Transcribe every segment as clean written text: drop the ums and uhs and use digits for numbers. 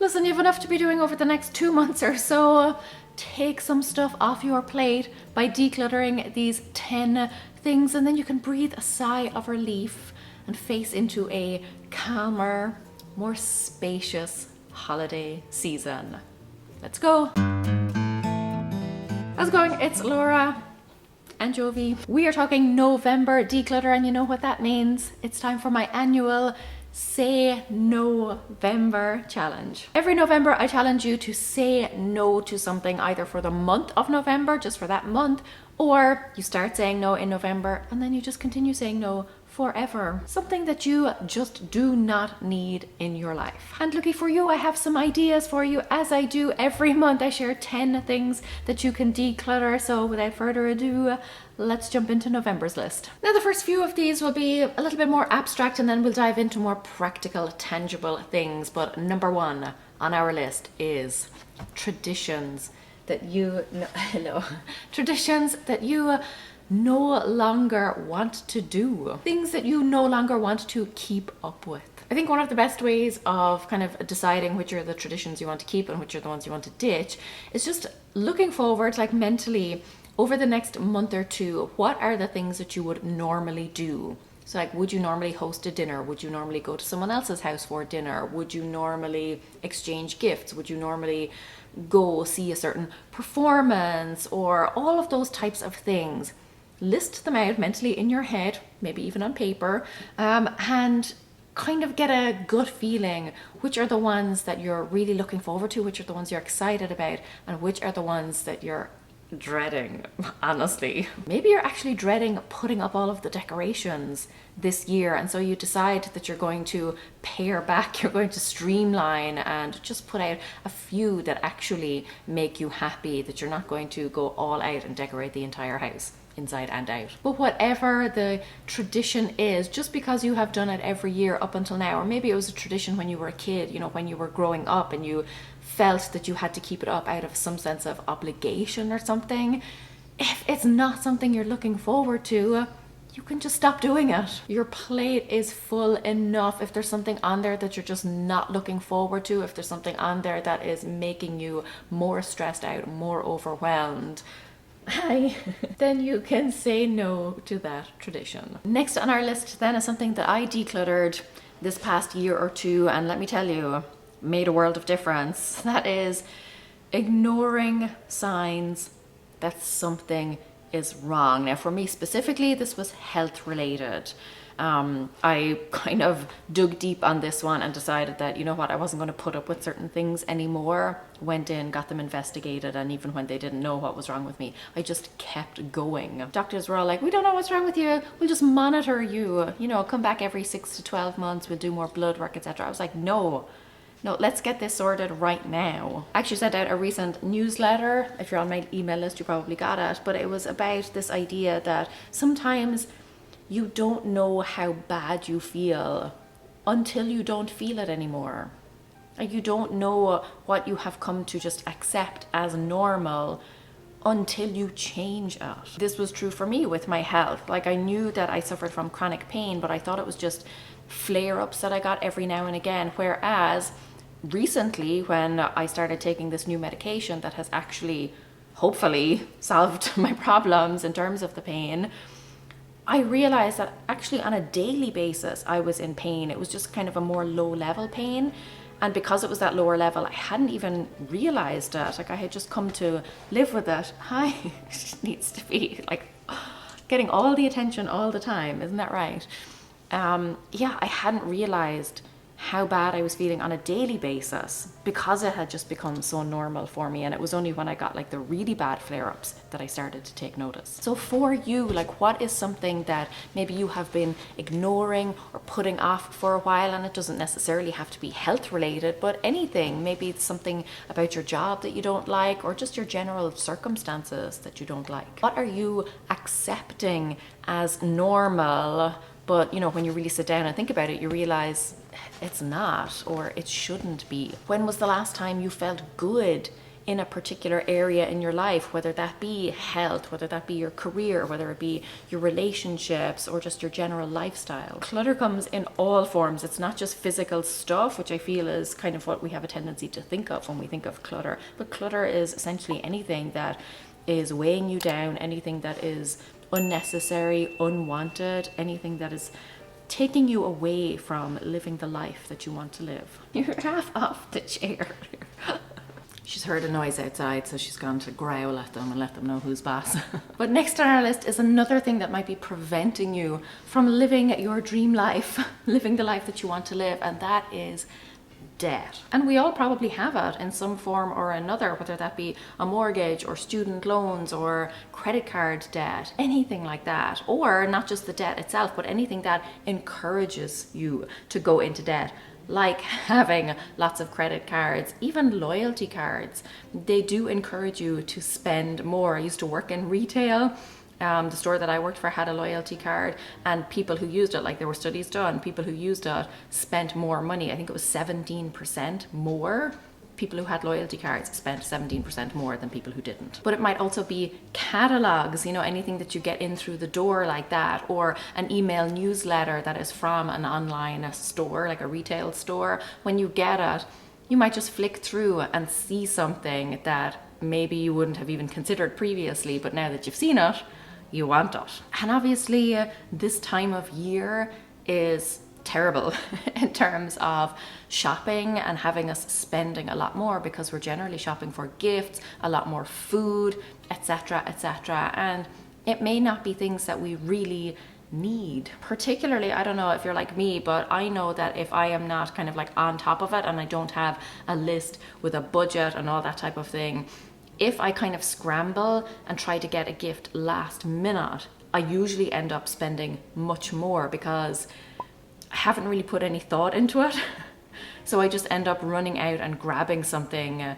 Listen, you have enough to be doing over the next 2 months or so. Take some stuff off your plate by decluttering these 10 things, and then you can breathe a sigh of relief and face into a calmer, more spacious holiday season. Let's go. How's it going? It's Laura and Jovi. We are talking November declutter, and you know what that means. It's time for my annual Say November challenge. Every November I challenge you to say no to something, either for the month of November, just for that month, or you start saying no in November and then you just continue saying no forever. Something that you just do not need in your life. And lucky for you, I have some ideas for you. As I do every month, I share 10 things that you can declutter. So without further ado, let's jump into November's list. Now, the first few of these will be a little bit more abstract, and then we'll dive into more practical, tangible things. But number one on our list is traditions that you traditions that you no longer want to do. Things that you no longer want to keep up with. I think one of the best ways of kind of deciding which are the traditions you want to keep and which are the ones you want to ditch is just looking forward, like mentally, over the next month or two. What are the things that you would normally do? So like, would you normally host a dinner? Would you normally go to someone else's house for dinner? Would you normally exchange gifts? Would you normally go see a certain performance? Or all of those types of things. List them out mentally in your head, maybe even on paper, and kind of get a gut feeling which are the ones that you're really looking forward to, which are the ones you're excited about, and which are the ones that you're dreading, honestly. Maybe you're actually dreading putting up all of the decorations this year, and so you decide that you're going to pare back, you're going to streamline and just put out a few that actually make you happy, that you're not going to go all out and decorate the entire house inside and out. But whatever the tradition is, just because you have done it every year up until now, or maybe it was a tradition when you were a kid, you know, when you were growing up and you felt that you had to keep it up out of some sense of obligation or something, if it's not something you're looking forward to, you can just stop doing it. Your plate is full enough. If there's something on there that you're just not looking forward to, if there's something on there that is making you more stressed out, more overwhelmed, then you can say no to that tradition. Next on our list then is something that I decluttered this past year or two, and let me tell you, made a world of difference. That is ignoring signs that something is wrong. Now, for me specifically, this was health related. I kind of dug deep on this one and decided that, you know what, I wasn't going to put up with certain things anymore. Went in, got them investigated, and even when they didn't know what was wrong with me, I just kept going. Doctors were all like, we don't know what's wrong with you, we'll just monitor you, you know, come back every 6 to 12 months, we'll do more blood work, etc. I was like, no, let's get this sorted right now. I actually sent out a recent newsletter. If you're on my email list, you probably got it, but it was about this idea that sometimes you don't know how bad you feel until you don't feel it anymore. Like, you don't know what you have come to just accept as normal until you change it. This was true for me with my health. Like, I knew that I suffered from chronic pain, but I thought it was just flare-ups that I got every now and again. Whereas recently, when I started taking this new medication that has actually, hopefully, solved my problems in terms of the pain, I realized that actually on a daily basis I was in pain. It was just kind of a more low level pain, and because it was that lower level, I hadn't even realized it. Like, I had just come to live with it. It needs to be like getting all the attention all the time, isn't that right? Yeah, I hadn't realized how bad I was feeling on a daily basis because it had just become so normal for me. And it was only when I got like the really bad flare-ups that I started to take notice. So for you, like, what is something that maybe you have been ignoring or putting off for a while? And it doesn't necessarily have to be health related, but anything. Maybe it's something about your job that you don't like, or just your general circumstances that you don't like. What are you accepting as normal? But, you know, when you really sit down and think about it, you realize it's not, or it shouldn't be. When was the last time you felt good in a particular area in your life, whether that be health, whether that be your career, whether it be your relationships, or just your general lifestyle. Clutter comes in all forms. It's not just physical stuff, which I feel is kind of what we have a tendency to think of when we think of clutter, but clutter is essentially anything that is weighing you down, anything that is unnecessary, unwanted, anything that is taking you away from living the life that you want to live. You're half off the chair. She's heard a noise outside, so she's gone to growl at them and let them know who's boss. But next on our list is another thing that might be preventing you from living your dream life, living the life that you want to live, and that is debt. And we all probably have it in some form or another, whether that be a mortgage or student loans or credit card debt, anything like that. Or not just the debt itself, but anything that encourages you to go into debt, like having lots of credit cards, even loyalty cards. They do encourage you to spend more. I used to work in retail. The store that I worked for had a loyalty card, and people who used it, like there were studies done, people who used it spent more money. I think it was 17% more. People who had loyalty cards spent 17% more than people who didn't. But it might also be catalogs, you know, anything that you get in through the door like that, or an email newsletter that is from an online store, like a retail store. When you get it, you might just flick through and see something that maybe you wouldn't have even considered previously, but now that you've seen it, you want it. And obviously this time of year is terrible in terms of shopping and having us spending a lot more, because we're generally shopping for gifts, a lot more food, etc., etc. And it may not be things that we really need. Particularly, I don't know if you're like me, but I know that if I am not kind of like on top of it and I don't have a list with a budget and all that type of thing, if I kind of scramble and try to get a gift last minute, I usually end up spending much more because I haven't really put any thought into it. So I just end up running out and grabbing something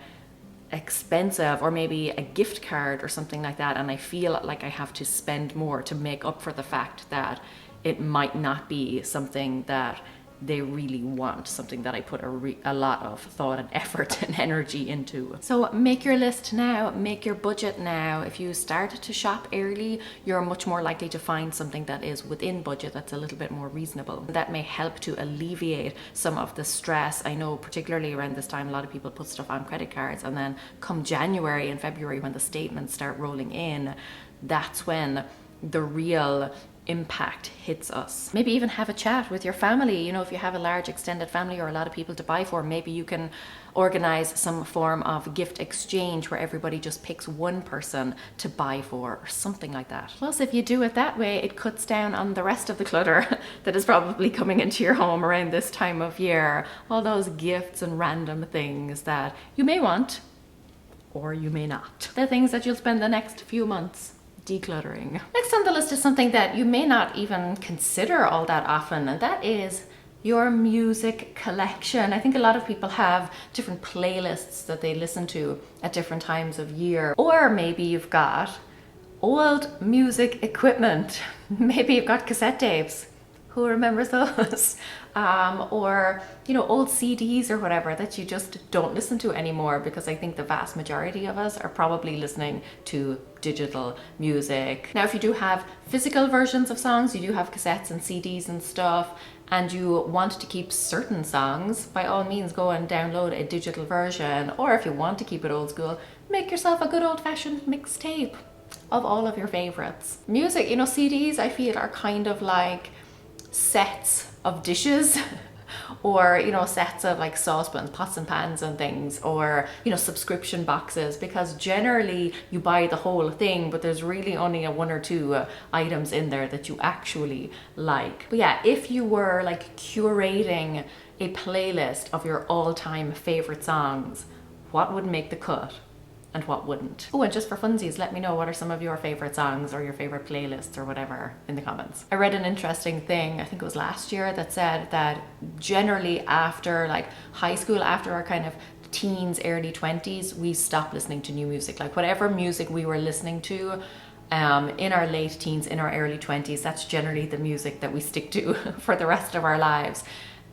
expensive, or maybe a gift card or something like that, and I feel like I have to spend more to make up for the fact that it might not be something that they really want, something that I put a lot of thought and effort and energy into. So make your list now, make your budget now. If you start to shop early, you're much more likely to find something that is within budget, that's a little bit more reasonable. That may help to alleviate some of the stress. I know particularly around this time, a lot of people put stuff on credit cards, and then come January and February, when the statements start rolling in, that's when the real impact hits us. Maybe even have a chat with your family. You know, if you have a large extended family or a lot of people to buy for, maybe you can organize some form of gift exchange where everybody just picks one person to buy for, or something like that. Plus, if you do it that way, it cuts down on the rest of the clutter that is probably coming into your home around this time of year. All those gifts and random things that you may want or you may not. The things that you'll spend the next few months decluttering. Next on the list is something that you may not even consider all that often, and that is your music collection. I think a lot of people have different playlists that they listen to at different times of year. Or maybe you've got old music equipment. Maybe you've got cassette tapes. Who remembers those? Or, you know, old CDs or whatever that you just don't listen to anymore, because I think the vast majority of us are probably listening to digital music. Now, if you do have physical versions of songs, you do have cassettes and CDs and stuff, and you want to keep certain songs, by all means go and download a digital version. Or if you want to keep it old school, make yourself a good old-fashioned mixtape of all of your favorites. Music, you know, CDs I feel are kind of like sets of dishes or, you know, sets of like saucepans, pots and pans and things, or, you know, subscription boxes, because generally you buy the whole thing, but there's really only one or two items in there that you actually like. But yeah, if you were like curating a playlist of your all-time favorite songs, what would make the cut and what wouldn't? Oh, and just for funsies, let me know what are some of your favorite songs or your favorite playlists or whatever in the comments. I read an interesting thing, I think it was last year, that said that generally after like high school, after our kind of teens, early 20s, we stop listening to new music. Like whatever music we were listening to in our late teens, in our early 20s, that's generally the music that we stick to for the rest of our lives.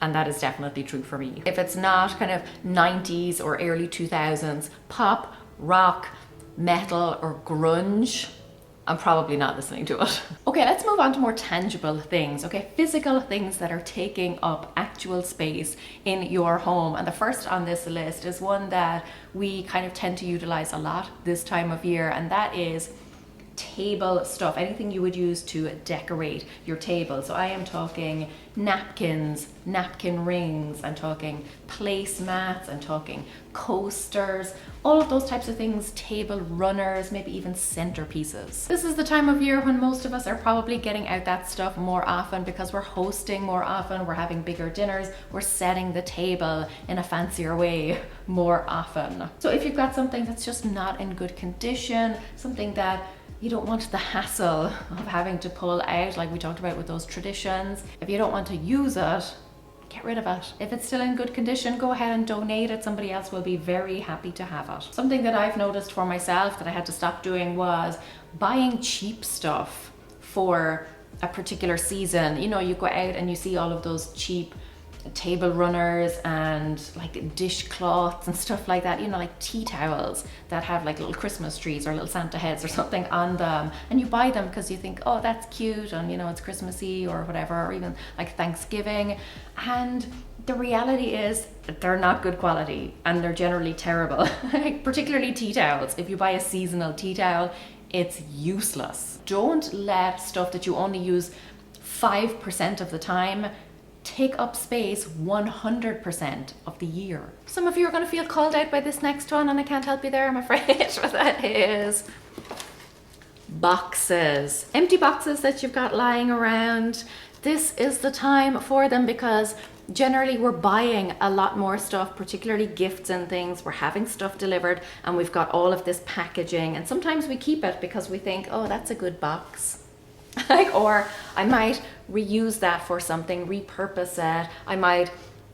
And that is definitely true for me. If it's not kind of 90s or early 2000s pop rock, metal, or grunge, I'm probably not listening to it. Okay, let's move on to more tangible things, okay? Physical things that are taking up actual space in your home. And the first on this list is one that we kind of tend to utilize a lot this time of year, and that is table stuff, anything you would use to decorate your table. So I am talking napkins, napkin rings, I'm talking placemats, I'm talking coasters, all of those types of things, table runners, maybe even centerpieces. This is the time of year when most of us are probably getting out that stuff more often because we're hosting more often, we're having bigger dinners, we're setting the table in a fancier way more often. So if you've got something that's just not in good condition, something that you don't want the hassle of having to pull out, like we talked about with those traditions. If you don't want to use it, get rid of it. If it's still in good condition, go ahead and donate it. Somebody else will be very happy to have it. Something that I've noticed for myself that I had to stop doing was buying cheap stuff for a particular season. You know, you go out and you see all of those cheap table runners and like dishcloths and stuff like that, you know, like tea towels that have like little Christmas trees or little Santa heads or something on them, and you buy them because you think, oh, that's cute, and you know, it's Christmassy or whatever, or even like Thanksgiving. And the reality is they're not good quality and they're generally terrible. Particularly tea towels. If you buy a seasonal tea towel, it's useless. Don't let stuff that you only use 5% of the time take up space 100% of the year. Some of you are going to feel called out by this next one, and I can't help you there, I'm afraid. But that is boxes. Empty boxes that you've got lying around. This is the time for them because generally we're buying a lot more stuff, particularly gifts and things. We're having stuff delivered and we've got all of this packaging, and sometimes we keep it because we think, oh, that's a good box. Or I might reuse that for something, repurpose it. I might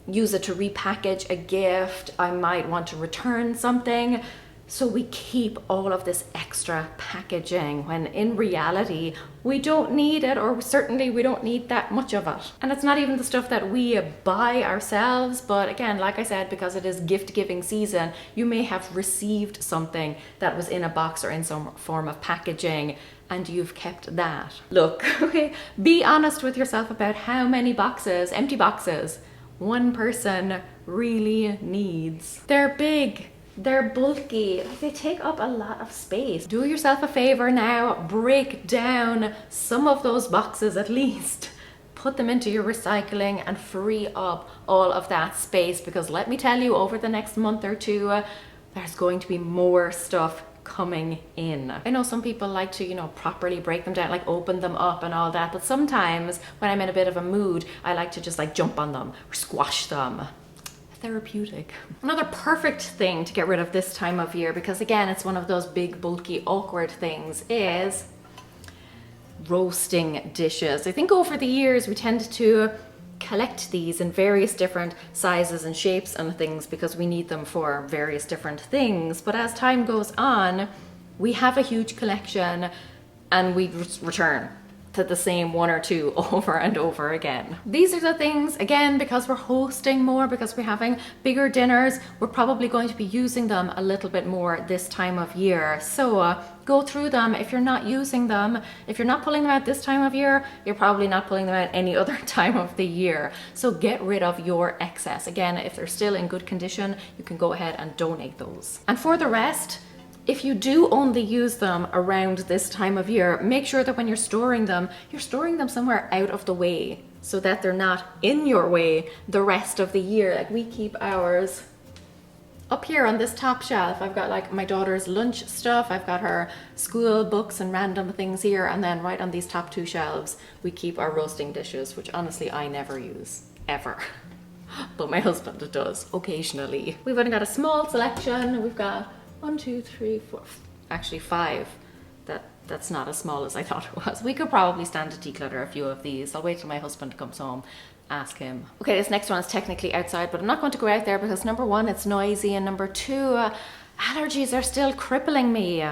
use it to repackage a gift. I might want to return something. So we keep all of this extra packaging when in reality, we don't need it, or certainly we don't need that much of it. And it's not even the stuff that we buy ourselves, but again, like I said, because it is gift giving season, you may have received something that was in a box or in some form of packaging, and you've kept that. Look, okay, be honest with yourself about how many boxes, empty boxes, one person really needs. They're big, they're bulky, they take up a lot of space. Do yourself a favor now, break down some of those boxes at least. Put them into your recycling and free up all of that space, because let me tell you, over the next month or two, there's going to be more stuff coming in. I know some people like to, you know, properly break them down, like open them up and all that, but sometimes when I'm in a bit of a mood, I like to just like jump on them or squash them. Therapeutic. Another perfect thing to get rid of this time of year, because again, it's one of those big, bulky, awkward things, is roasting dishes. I think over the years we tend to collect these in various different sizes and shapes and things because we need them for various different things. But as time goes on, we have a huge collection and we return to the same one or two over and over again. These are the things, again, because we're hosting more, because we're having bigger dinners, we're probably going to be using them a little bit more this time of year. So go through them. If you're not using them, if you're not pulling them out this time of year, you're probably not pulling them out any other time of the year. So get rid of your excess. Again, if they're still in good condition, you can go ahead and donate those. And for the rest, if you do only use them around this time of year, make sure that when you're storing them somewhere out of the way so that they're not in your way the rest of the year. Like we keep ours up here on this top shelf. I've got like my daughter's lunch stuff, I've got her school books and random things here, and then right on these top two shelves, we keep our roasting dishes, which honestly I never use, ever. But my husband does, occasionally. We've only got a small selection. We've got 1, 2, 3, 4, actually 5. That's not as small as I thought it was. We could probably stand to declutter a few of these. I'll wait till my husband comes home, ask him. Okay, this next one is technically outside, but I'm not going to go out there because number 1, it's noisy, and number 2, allergies are still crippling me.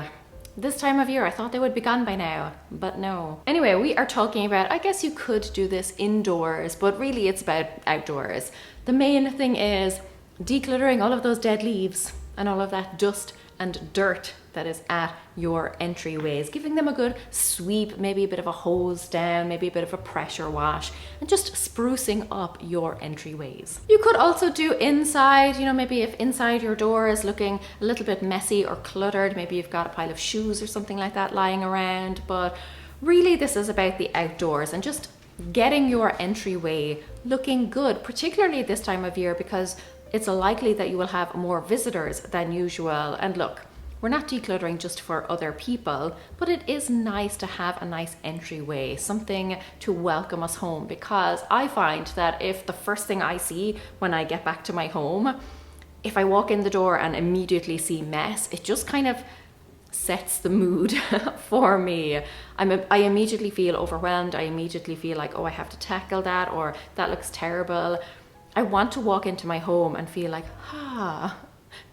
This time of year, I thought they would be gone by now, but no. Anyway, we are talking about, I guess you could do this indoors, but really it's about outdoors. The main thing is decluttering all of those dead leaves and all of that dust and dirt that is at your entryways, giving them a good sweep, maybe a bit of a hose down, maybe a bit of a pressure wash, and just sprucing up your entryways. You could also do inside, you know, maybe if inside your door is looking a little bit messy or cluttered, maybe you've got a pile of shoes or something like that lying around, but really this is about the outdoors and just getting your entryway looking good, particularly this time of year, because it's likely that you will have more visitors than usual. And look, we're not decluttering just for other people, but it is nice to have a nice entryway, something to welcome us home, because I find that if the first thing I see when I get back to my home, if I walk in the door and immediately see mess, it just kind of sets the mood for me. I immediately feel overwhelmed. I immediately feel like, oh, I have to tackle that, or that looks terrible. I want to walk into my home and feel like,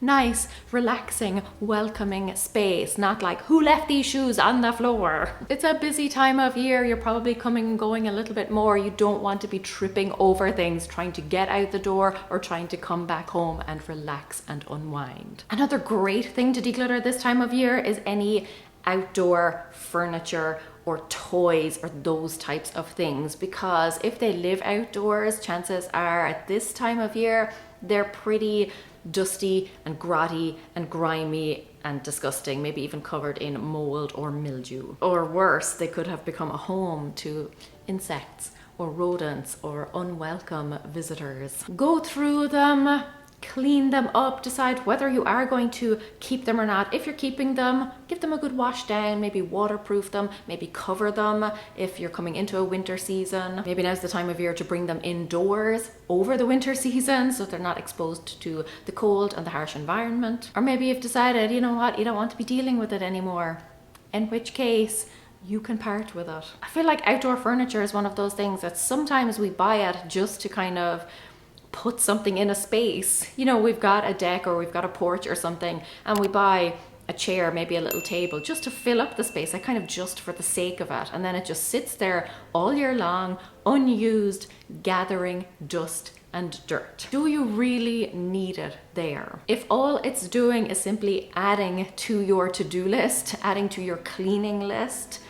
nice, relaxing, welcoming space, not like, who left these shoes on the floor? It's a busy time of year. You're probably coming and going a little bit more. You don't want to be tripping over things, trying to get out the door or trying to come back home and relax and unwind. Another great thing to declutter this time of year is any outdoor furniture or toys or those types of things, because if they live outdoors, chances are at this time of year, they're pretty dusty and grotty and grimy and disgusting, maybe even covered in mold or mildew. Or worse, they could have become a home to insects or rodents or unwelcome visitors. Go through them, clean them up, decide whether you are going to keep them or not. If you're keeping them, give them a good wash down, maybe waterproof them, maybe cover them if you're coming into a winter season. Maybe now's the time of year to bring them indoors over the winter season so they're not exposed to the cold and the harsh environment. Or maybe you've decided, you know what, you don't want to be dealing with it anymore, in which case you can part with it. I feel like outdoor furniture is one of those things that sometimes we buy it just to kind of put something in a space. You know, we've got a deck or we've got a porch or something, and we buy a chair, maybe a little table, just to fill up the space, like kind of just for the sake of it. And then it just sits there all year long, unused, gathering dust and dirt. Do you really need it there? If all it's doing is simply adding to your to-do list, adding to your cleaning list,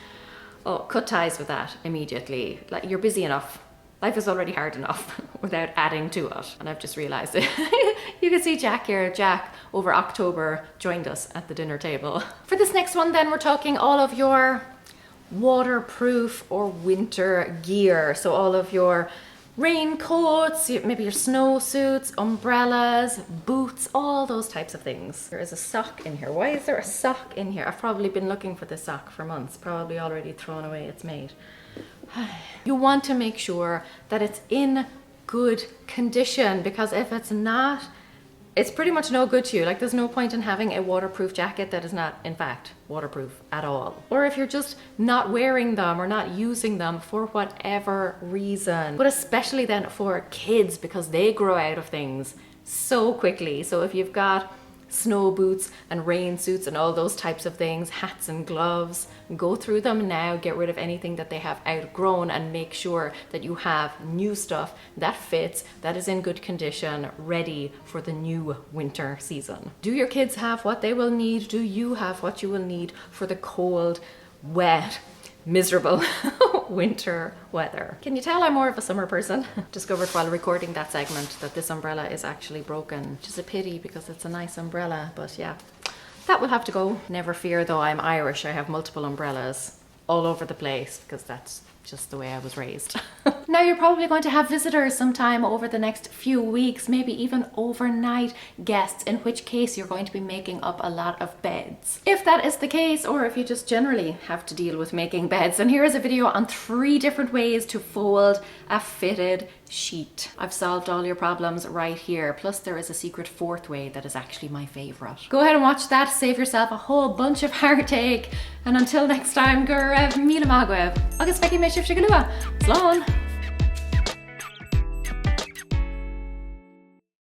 oh, cut ties with that immediately. Like, you're busy enough. Life is already hard enough without adding to it. And I've just realized it. You can see Jack here. Jack, over October, joined us at the dinner table. For this next one then, we're talking all of your waterproof or winter gear. So all of your raincoats, maybe your snowsuits, umbrellas, boots, all those types of things. There is a sock in here. Why is there a sock in here? I've probably been looking for this sock for months, probably already thrown away its mate. You want to make sure that it's in good condition, because if it's not, it's pretty much no good to you. Like, there's no point in having a waterproof jacket that is not in fact waterproof at all. Or if you're just not wearing them or not using them for whatever reason. But especially then for kids, because they grow out of things so quickly. So if you've got snow boots and rain suits and all those types of things, hats and gloves, go through them now, get rid of anything that they have outgrown, and make sure that you have new stuff that fits, that is in good condition, ready for the new winter season. Do your kids have what they will need? Do you have what you will need for the cold, wet, miserable winter weather? Can you tell I'm more of a summer person? Discovered while recording that segment that this umbrella is actually broken, which is a pity because it's a nice umbrella, but yeah, that will have to go. Never fear though, I'm Irish. I have multiple umbrellas all over the place because that's just the way I was raised. Now you're probably going to have visitors sometime over the next few weeks, maybe even overnight guests, in which case you're going to be making up a lot of beds. If that is the case, or if you just generally have to deal with making beds, then here is a video on 3 different ways to fold a fitted sheet. I've solved all your problems right here. Plus there is a secret 4th way that is actually my favorite. Go ahead and watch that, save yourself a whole bunch of heartache. And until next time, go raibh míle maith agaibh. Agus feici mé sibh se go luath. Slán!